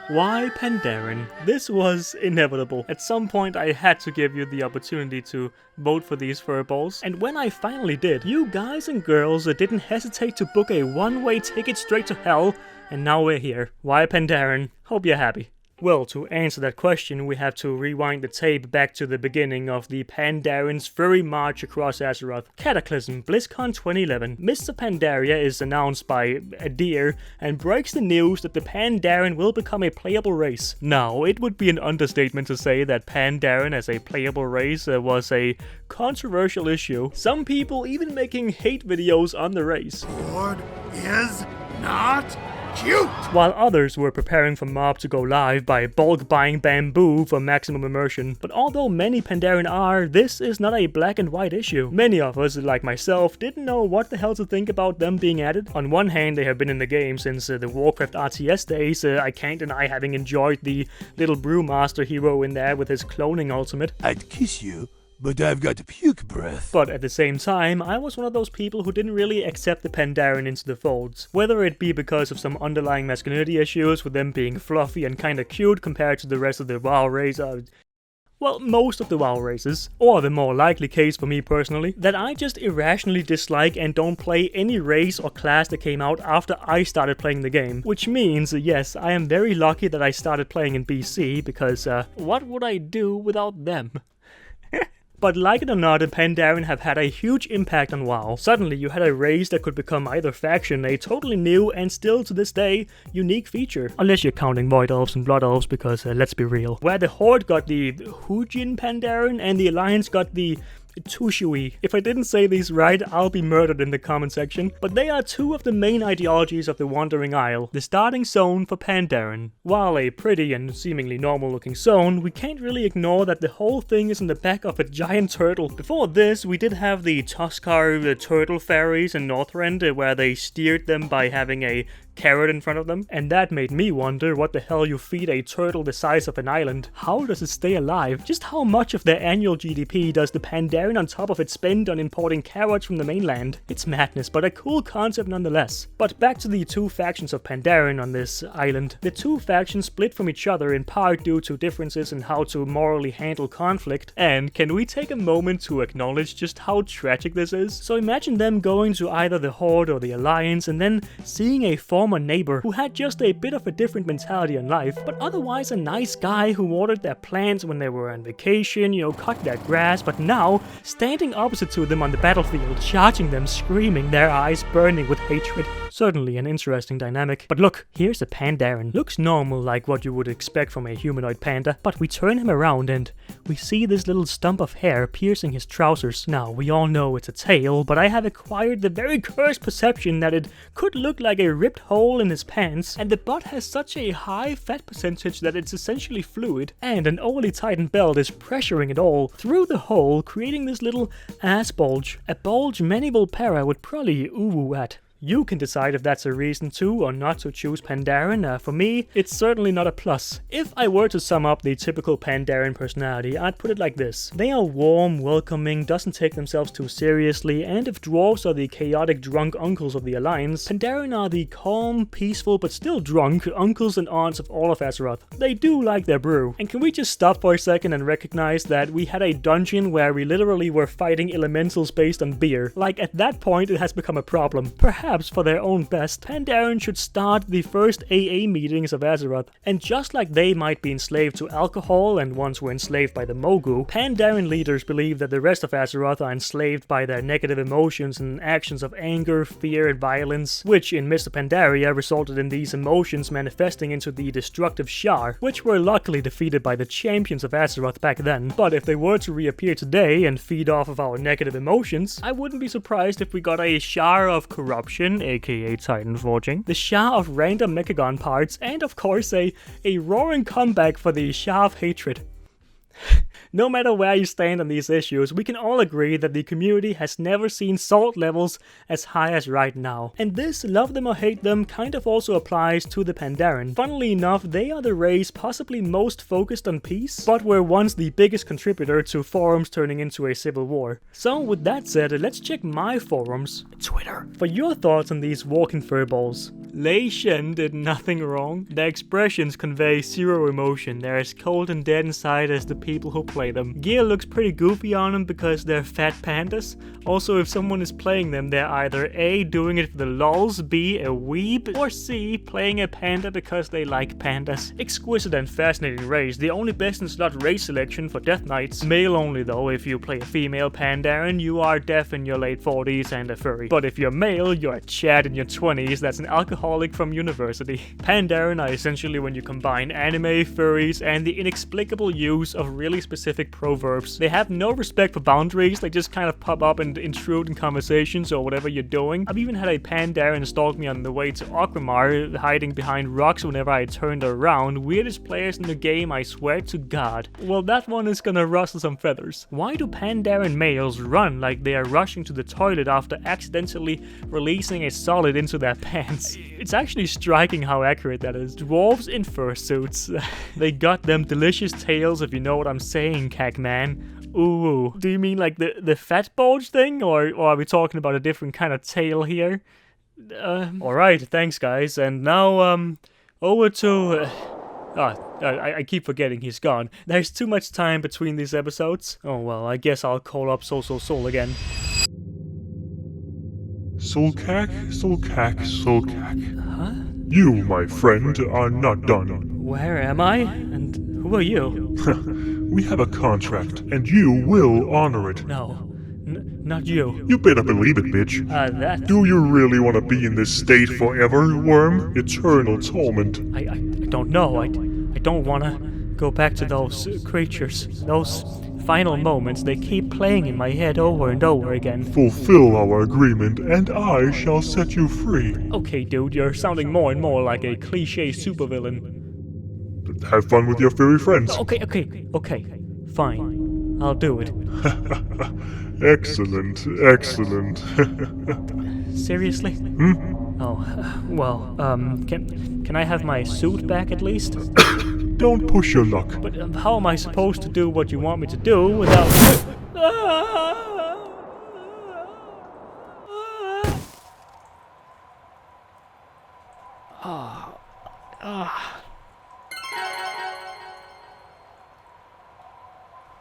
Why Pandaren? This was inevitable. At some point I had to give you the opportunity to vote for these furballs, and when I finally did, you guys and girls didn't hesitate to book a one-way ticket straight to hell, and now we're here. Why Pandaren? Hope you're happy. Well, to answer that question, we have to rewind the tape back to the beginning of the Pandaren's furry march across Azeroth. Cataclysm, BlizzCon 2011. Mr. Pandaria is announced by a deer and breaks the news that the Pandaren will become a playable race. Now, it would be an understatement to say that Pandaren as a playable race was a controversial issue. Some people even making hate videos on the race. Horde is not cute! While others were preparing for Mob to go live by bulk buying bamboo for maximum immersion. But although many Pandaren are, this is not a black and white issue. Many of us, like myself, didn't know what the hell to think about them being added. On one hand, they have been in the game since the Warcraft RTS days. I can't deny having enjoyed the little Brewmaster hero in there with his cloning ultimate. I'd kiss you, but I've got puke breath. But at the same time, I was one of those people who didn't really accept the Pandaren into the folds. Whether it be because of some underlying masculinity issues with them being fluffy and kinda cute compared to the rest of the WoW race, well, most of the WoW races, or the more likely case for me personally, that I just irrationally dislike and don't play any race or class that came out after I started playing the game. Which means, yes, I am very lucky that I started playing in BC, because what would I do without them? But like it or not, the Pandaren have had a huge impact on WoW. Suddenly you had a race that could become either faction, a totally new and still to this day unique feature. Unless you're counting Void Elves and Blood Elves, because let's be real. Where the Horde got the Hujin Pandaren and the Alliance got the Tushui. If I didn't say these right, I'll be murdered in the comment section. But they are two of the main ideologies of the Wandering Isle, the starting zone for Pandaren. While a pretty and seemingly normal looking zone, we can't really ignore that the whole thing is in the back of a giant turtle. Before this, we did have the Tuskar, the turtle fairies in Northrend, where they steered them by having a carrot in front of them, and that made me wonder what the hell you feed a turtle the size of an island. How does it stay alive? Just how much of their annual GDP does the Pandaren on top of it spend on importing carrots from the mainland? It's madness, but a cool concept nonetheless. But back to the two factions of Pandaren on this island. The two factions split from each other in part due to differences in how to morally handle conflict. And can we take a moment to acknowledge just how tragic this is? So imagine them going to either the Horde or the Alliance and then seeing a former neighbor who had just a bit of a different mentality on life, but otherwise a nice guy who watered their plants when they were on vacation, cut their grass, but now standing opposite to them on the battlefield, charging them, screaming, their eyes burning with hatred. Certainly an interesting dynamic. But look, here's a Pandaren. Looks normal, like what you would expect from a humanoid panda, but we turn him around and we see this little stump of hair piercing his trousers. Now, we all know it's a tail, but I have acquired the very cursed perception that it could look like a ripped hole in his pants, and the butt has such a high fat percentage that it's essentially fluid, and an overly tightened belt is pressuring it all through the hole, creating this little ass bulge. A bulge many Volpera would probably ooh at. You can decide if that's a reason to or not to choose Pandaren. For me, it's certainly not a plus. If I were to sum up the typical Pandaren personality, I'd put it like this. They are warm, welcoming, doesn't take themselves too seriously, and if dwarves are the chaotic drunk uncles of the Alliance, Pandaren are the calm, peaceful, but still drunk uncles and aunts of all of Azeroth. They do like their brew. And can we just stop for a second and recognize that we had a dungeon where we literally were fighting elementals based on beer? Like, at that point, it has become a problem. Perhaps for their own best, Pandaren should start the first AA meetings of Azeroth. And just like they might be enslaved to alcohol and once were enslaved by the Mogu, Pandaren leaders believe that the rest of Azeroth are enslaved by their negative emotions and actions of anger, fear, and violence, which in Mr. Pandaria resulted in these emotions manifesting into the destructive Shar, which were luckily defeated by the champions of Azeroth back then. But if they were to reappear today and feed off of our negative emotions, I wouldn't be surprised if we got a Shar of corruption, aka Titan Forging, the Shah of random Mechagon parts, and of course a roaring comeback for the Shah of Hatred. No matter where you stand on these issues, we can all agree that the community has never seen salt levels as high as right now. And this, love them or hate them, kind of also applies to the Pandaren. Funnily enough, they are the race possibly most focused on peace, but were once the biggest contributor to forums turning into a civil war. So with that said, let's check my forums, Twitter, for your thoughts on these walking furballs. Lei Shen did nothing wrong. Their expressions convey zero emotion. They're as cold and dead inside as the people who play them. Gear looks pretty goofy on them because they're fat pandas. Also, if someone is playing them, they're either A, doing it for the lulz, B, a weeb, or C, playing a panda because they like pandas. Exquisite and fascinating race. The only best in slot race selection for Death Knights. Male only though. If you play a female Pandaren, you are deaf in your late 40s and a furry. But if you're male, you're a Chad in your 20s that's an alcoholic from university. Pandaren are essentially when you combine anime, furries, and the inexplicable use of really specific proverbs. They have no respect for boundaries, they just kind of pop up and intrude in conversations or whatever you're doing. I've even had a Pandaren stalk me on the way to Orgrimmar, hiding behind rocks whenever I turned around. Weirdest players in the game, I swear to God. Well, that one is gonna rustle some feathers. Why do Pandaren males run like they are rushing to the toilet after accidentally releasing a solid into their pants? It's actually striking how accurate that is. Dwarves in fursuits. They got them delicious tails, if you know what I'm saying, Cagman. Ooh. Do you mean like the fat bulge thing? Or are we talking about a different kind of tail here? Alright, thanks guys. And now, over to... I keep forgetting he's gone. There's too much time between these episodes. Oh well, I guess I'll call up Sol again. Solkak. Huh? You, my friend, are not done. Where am I? And who are you? We have a contract, and you will honor it. No, not you. You better believe it, bitch. That... Do you really want to be in this state forever, worm? Eternal torment. I don't know. I don't want to go back to those creatures. Those final moments, they keep playing in my head over and over again. Fulfill our agreement, and I shall set you free. Okay, dude, you're sounding more and more like a cliché supervillain. Have fun with your furry friends. Okay. Fine. I'll do it. Excellent. Seriously? Oh, well, can I have my suit back at least? Don't push your luck. But how am I supposed to do what you want me to do without...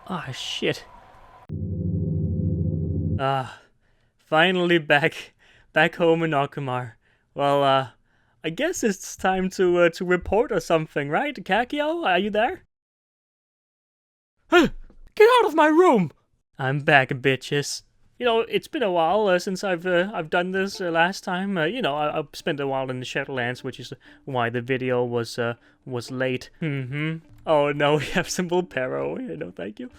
Ah, shit. Finally back home in Orgrimmar. Well, I guess it's time to report or something, right? Kakio, are you there? Huh! Get out of my room! I'm back, bitches. You know, it's been a while since I've done this last time. You know, I've spent a while in the Shadowlands, which is why the video was late. Oh no, we have some Vulpero. No, thank you.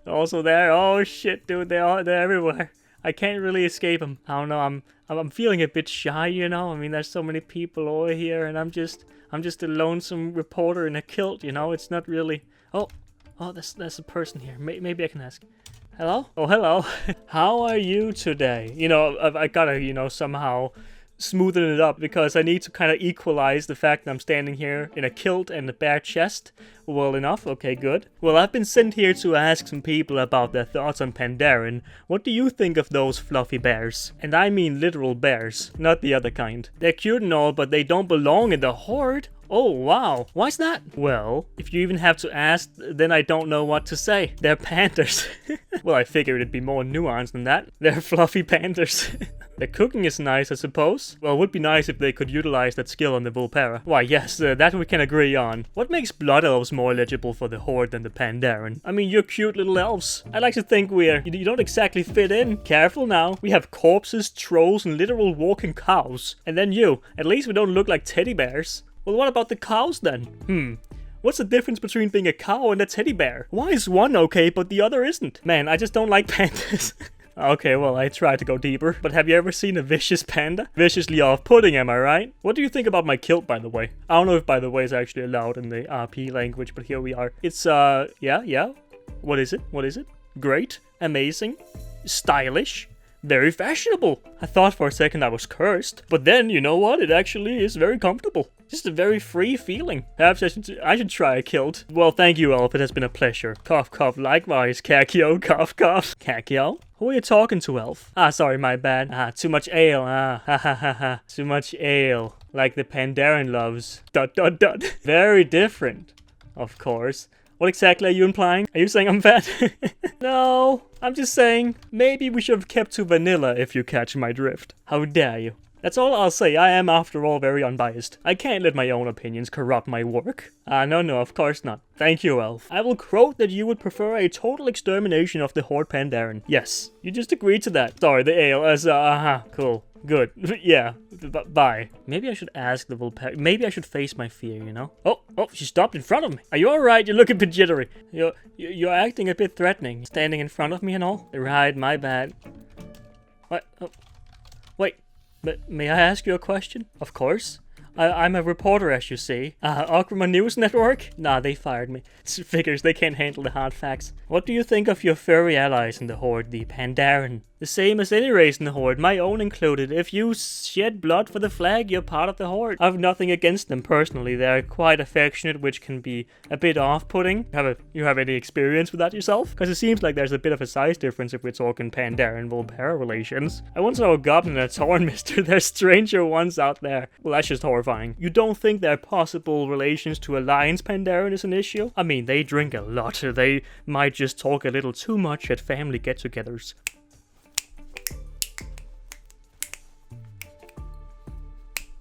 Also there. Oh shit, dude, they're everywhere. I can't really escape them. I don't know. I'm feeling a bit shy, you know. I mean, there's so many people over here, and I'm just a lonesome reporter in a kilt, you know. It's not really. Oh, there's a person here. Maybe I can ask. Hello? Oh, hello. How are you today? You know, I gotta, you know, somehow smoothen it up because I need to kind of equalize the fact that I'm standing here in a kilt and a bare chest. Well enough, okay, good. Well, I've been sent here to ask some people about their thoughts on Pandaren. What do you think of those fluffy bears? And I mean literal bears, not the other kind. They're cute and all, but they don't belong in the Horde. Oh, wow. Why's that? Well, if you even have to ask, then I don't know what to say. They're pandas. Well, I figured it'd be more nuanced than that. They're fluffy pandas. Their cooking is nice, I suppose. Well, it would be nice if they could utilize that skill on the Vulpera. Why, yes, that we can agree on. What makes Blood Elves more eligible for the Horde than the Pandaren? I mean, you're cute little elves. I like to think you don't exactly fit in. Careful now. We have corpses, trolls, and literal walking cows. And then you. At least we don't look like teddy bears. Well, what about the cows then? What's the difference between being a cow and a teddy bear? Why is one okay, but the other isn't? Man, I just don't like pandas. Okay, well, I tried to go deeper, but have you ever seen a vicious panda? Viciously off-putting, am I right? What do you think about my kilt, by the way? I don't know if by the way is actually allowed in the RP language, but here we are. It's, yeah? What is it? What is it? Great? Amazing? Stylish? Very fashionable. I thought for a second I was cursed, but then, you know what? It actually is very comfortable. Just a very free feeling. Perhaps I should try a kilt. Well, thank you, Elf. It has been a pleasure. Cough, cough. Likewise, Kakio. Cough, cough. Kakio? Who are you talking to, Elf? Ah, sorry, my bad. Too much ale. Ha ha ha ha. Too much ale. Like the Pandaren loves. ... Very different, of course. What exactly are you implying? Are you saying I'm fat? No, I'm just saying, maybe we should have kept to vanilla if you catch my drift. How dare you? That's all I'll say. I am, after all, very unbiased. I can't let my own opinions corrupt my work. No, of course not. Thank you, Elf. I will quote that you would prefer a total extermination of the Horde Pandaren. Yes, you just agreed to that. Sorry, the ale. Cool. Good. Yeah. Bye. Maybe I should ask the Vulpera. Maybe I should face my fear, you know? Oh, she stopped in front of me. Are you alright? You look a bit jittery. You're acting a bit threatening. Standing in front of me and all? Right, my bad. What? Oh. Wait. But may I ask you a question? Of course. I'm a reporter, as you see. Akrama News Network? Nah, they fired me. Figures, they can't handle the hard facts. What do you think of your furry allies in the Horde, the Pandaren? The same as any race in the Horde, my own included. If you shed blood for the flag, you're part of the Horde. I've nothing against them personally. They're quite affectionate, which can be a bit off-putting. You have any experience with that yourself? Because it seems like there's a bit of a size difference if we're talking Pandaren-Vulpera relations. I once saw a goblin and a Tauren, mister. There's stranger ones out there. Well, that's just horrifying. You don't think their possible relations to Alliance Pandaren is an issue? I mean, they drink a lot. They might just talk a little too much at family get-togethers.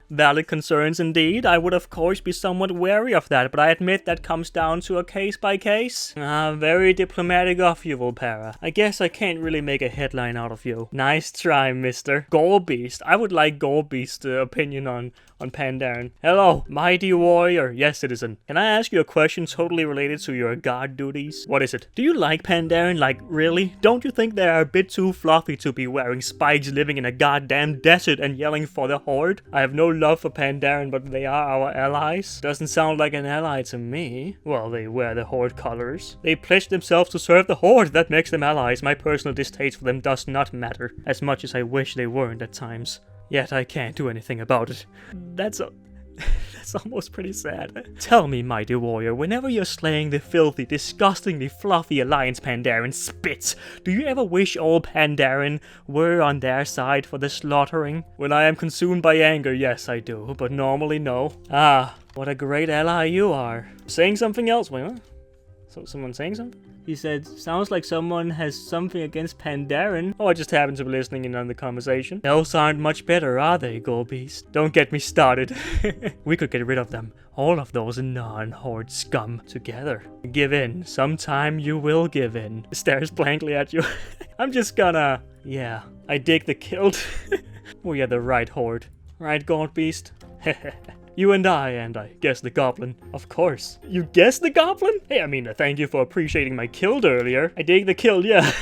Valid concerns indeed. I would of course be somewhat wary of that, but I admit that comes down to a case by case. Very diplomatic of you, Vulpera. I guess I can't really make a headline out of you. Nice try, mister. Gorebeast. I would like Gorebeast's opinion on Pandaren. Hello, mighty warrior. Yes, citizen. Can I ask you a question totally related to your guard duties? What is it? Do you like Pandaren? Like, really? Don't you think they are a bit too fluffy to be wearing spikes, living in a goddamn desert and yelling for the Horde? I have no love for Pandaren, but they are our allies. Doesn't sound like an ally to me. Well, they wear the Horde colors. They pledge themselves to serve the Horde. That makes them allies. My personal distaste for them does not matter, as much as I wish they weren't at times. Yet I can't do anything about it. That's almost pretty sad. Tell me, mighty warrior, whenever you're slaying the filthy, disgustingly fluffy Alliance Pandaren spits, do you ever wish all Pandaren were on their side for the slaughtering? When I am consumed by anger, yes, I do, but normally no. Ah, what a great ally you are. Saying something else, wait, what? So someone saying something? He said, sounds like someone has something against Pandaren. Oh, I just happened to be listening in on the conversation. Those aren't much better, are they, Gorebeast? Don't get me started. We could get rid of them. All of those non-Horde scum together. Give in. Sometime you will give in. Stares blankly at you. I'm just gonna... Yeah, I dig the kilt. We are the right Horde. Right, Gorebeast? You and I guess the goblin. Of course. You guessed the goblin? Hey, I mean, thank you for appreciating my kilt earlier. I dig the kilt, yeah.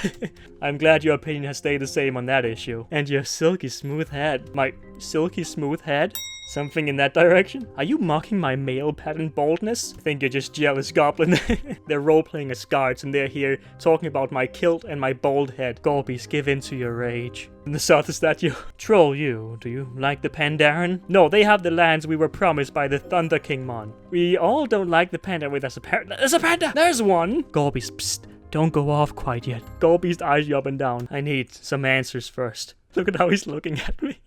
I'm glad your opinion has stayed the same on that issue. And your silky smooth head. My silky smooth head? Something in that direction? Are you mocking my male pattern baldness? I think you're just jealous, goblin. They're role-playing as guards and they're here talking about my kilt and my bald head. Gorebeast, give in to your rage. And the South is that you. Troll you. Do you like the Pandaren? No, they have the lands we were promised by the Thunder King Mon. We all don't like the Pandaren. Wait, there's a panda. There's a panda! There's one! Gorebeast, psst. Don't go off quite yet. Gorebeast eyes you up and down. I need some answers first. Look at how he's looking at me.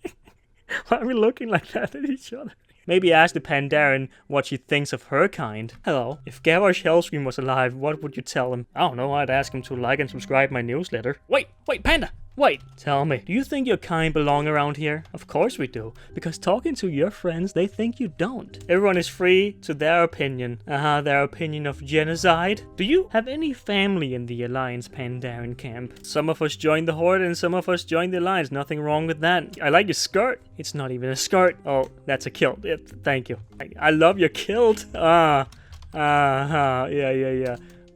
Why are we looking like that at each other? Maybe ask the Pandaren what she thinks of her kind. Hello. If Garrosh Hellscream was alive, what would you tell him? I don't know, I'd ask him to like and subscribe my newsletter. Wait, Panda! Wait, tell me, do you think your kind belong around here? Of course we do, because talking to your friends, they think you don't. Everyone is free to their opinion. Their opinion of genocide. Do you have any family in the Alliance Pandaren camp? Some of us joined the Horde and some of us joined the Alliance. Nothing wrong with that. I like your skirt. It's not even a skirt. Oh, that's a kilt. Thank you. I love your kilt. Yeah.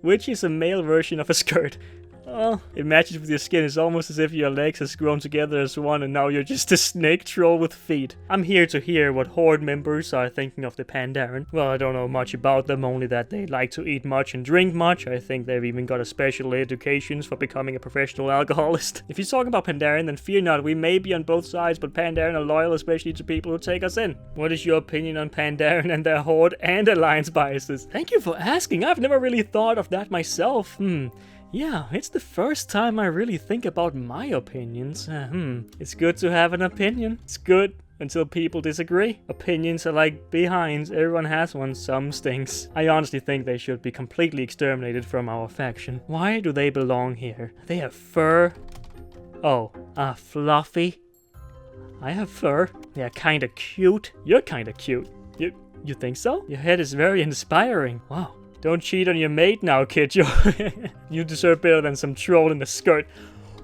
Which is a male version of a skirt. Oh, it matches with your skin. It's almost as if your legs has grown together as one and now you're just a snake troll with feet. I'm here to hear what Horde members are thinking of the Pandaren. Well, I don't know much about them, only that they like to eat much and drink much. I think they've even got a special education for becoming a professional alcoholist. If you're talking about Pandaren, then fear not, we may be on both sides, but Pandaren are loyal, especially to people who take us in. What is your opinion on Pandaren and their Horde and alliance biases? Thank you for asking. I've never really thought of that myself. Yeah, it's the first time I really think about my opinions. It's good to have an opinion. It's good until people disagree. Opinions are like behinds. Everyone has one. Some stinks. I honestly think they should be completely exterminated from our faction. Why do they belong here? They have fur. Oh, fluffy. I have fur. They are kinda cute. You're kinda cute. You think so? Your head is very inspiring. Wow. Don't cheat on your mate now, Kakio. You deserve better than some troll in a skirt.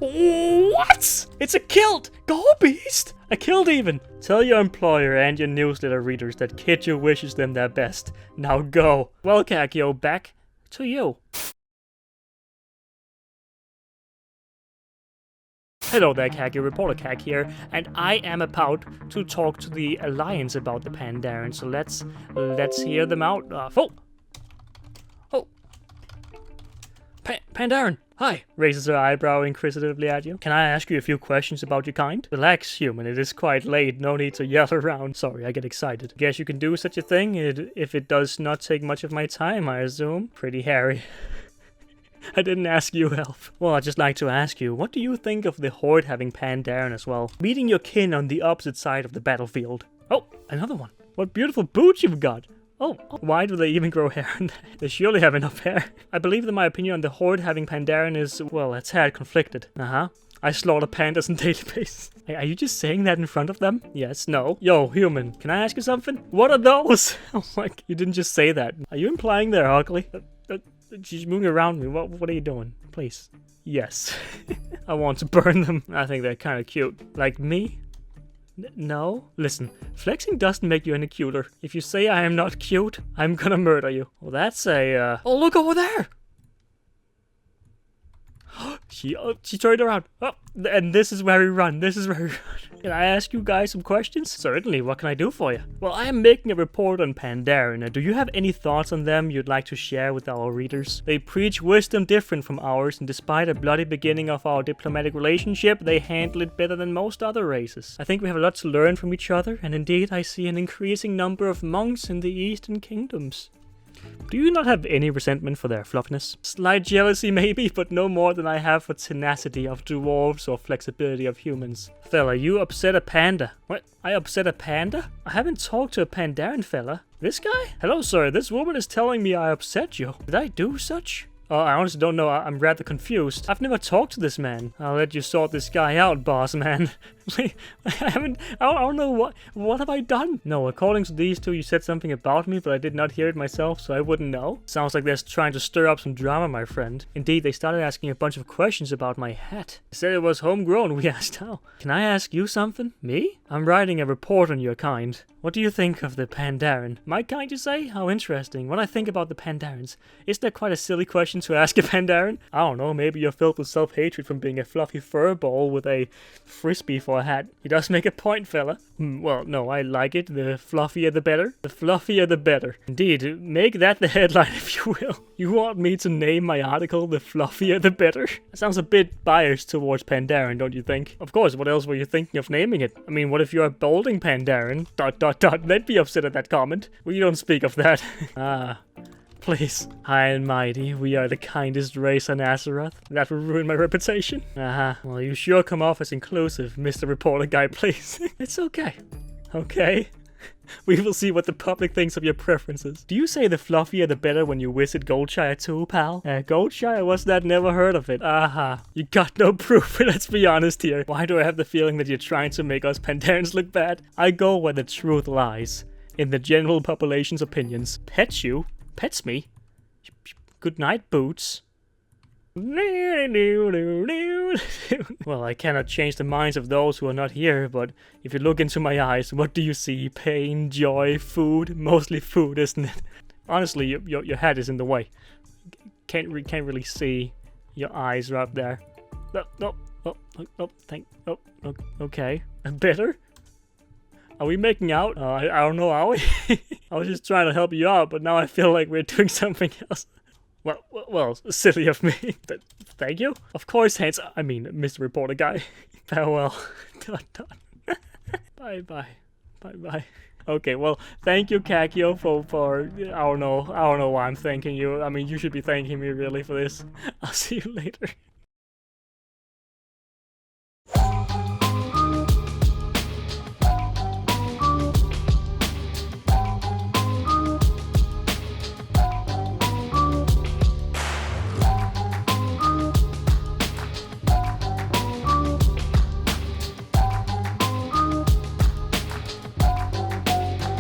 What? It's a kilt! Go beast! A kilt even! Tell your employer and your newsletter readers that Kakio wishes them their best. Now go. Well, Kakio, back to you. Hello there, Kakio. Reporter Kak here, and I am about to talk to the Alliance about the Pandaren, so let's hear them out. Pandaren, hi! Raises her eyebrow inquisitively at you. Can I ask you a few questions about your kind? Relax, human. It is quite late. No need to yell around. Sorry, I get excited. Guess you can do such a thing if it does not take much of my time, I assume. Pretty hairy. I didn't ask you, Elf. Well, I'd just like to ask you, what do you think of the Horde having Pandaren as well? Meeting your kin on the opposite side of the battlefield. Oh, another one. What beautiful boots you've got. Oh, why do they even grow hair? They surely have enough hair. I believe that my opinion on the Horde having Pandaren is, well, a tad conflicted. I slaughter pandas on daily basis. Are you just saying that in front of them? Yes, no. Yo, human, can I ask you something? What are those? Oh my, you didn't just say that. Are you implying they're ugly? She's moving around me. What are you doing? Please. Yes. I want to burn them. I think they're kind of cute. Like me? No? Listen, flexing doesn't make you any cuter. If you say I am not cute, I'm gonna murder you. Well, that's a, Oh, look over there! She turned around. Oh, and this is where we run. This is where we run. Can I ask you guys some questions? Certainly. What can I do for you? Well, I am making a report on Pandaren. Do you have any thoughts on them you'd like to share with our readers? They preach wisdom different from ours, and despite a bloody beginning of our diplomatic relationship, they handle it better than most other races. I think we have a lot to learn from each other, and indeed I see an increasing number of monks in the Eastern Kingdoms. Do you not have any resentment for their fluffiness? Slight jealousy maybe, but no more than I have for tenacity of dwarves or flexibility of humans. Fella, you upset a panda. What? I upset a panda? I haven't talked to a Pandaren fella. This guy? Hello sir, this woman is telling me I upset you. Did I do such? I honestly don't know. I'm rather confused. I've never talked to this man. I'll let you sort this guy out, boss man. I don't know what have I done? No, according to these two, you said something about me, but I did not hear it myself, so I wouldn't know. Sounds like they're trying to stir up some drama, my friend. Indeed, they started asking a bunch of questions about my hat. They said it was homegrown. We asked how. Can I ask you something? Me? I'm writing a report on your kind. What do you think of the Pandaren? My kind, you say? How interesting. When I think about the Pandarens, isn't that quite a silly question to ask a Pandaren? I don't know, maybe you're filled with self-hatred from being a fluffy fur ball with a frisbee for a hat. He does make a point, fella. Well, no, I like it. The fluffier the better. The fluffier the better. Indeed, make that the headline if you will. You want me to name my article The Fluffier the Better? That sounds a bit biased towards Pandaren, don't you think? Of course, what else were you thinking of naming it? I mean, what if you're a balding Pandaren? ... They'd be upset at that comment. We don't speak of that. Please. High and mighty, we are the kindest race on Azeroth. That will ruin my reputation. Well, you sure come off as inclusive, Mr. Reporter Guy, please. It's okay. Okay. We will see what the public thinks of your preferences. Do you say the fluffier the better when you visit Goldshire too, pal? Goldshire? What's that? Never heard of it. You got no proof, let's be honest here. Why do I have the feeling that you're trying to make us Pandarens look bad? I go where the truth lies. In the general population's opinions. Pets you? Pets me? Good night, Boots. Well, I cannot change the minds of those who are not here, but if you look into my eyes, what do you see? Pain, joy, food? Mostly food, isn't it? Honestly, your head is in the way. Can't really see Your eyes are up there. No, okay. Better? Are we making out? I don't know, are we? I was just trying to help you out, but now I feel like we're doing something else. Well, silly of me. Thank you. Of course, Mr. Reporter guy. Farewell. Bye. Okay, well, thank you, Kakio, for I don't know why I'm thanking you. I mean, you should be thanking me really for this. I'll see you later.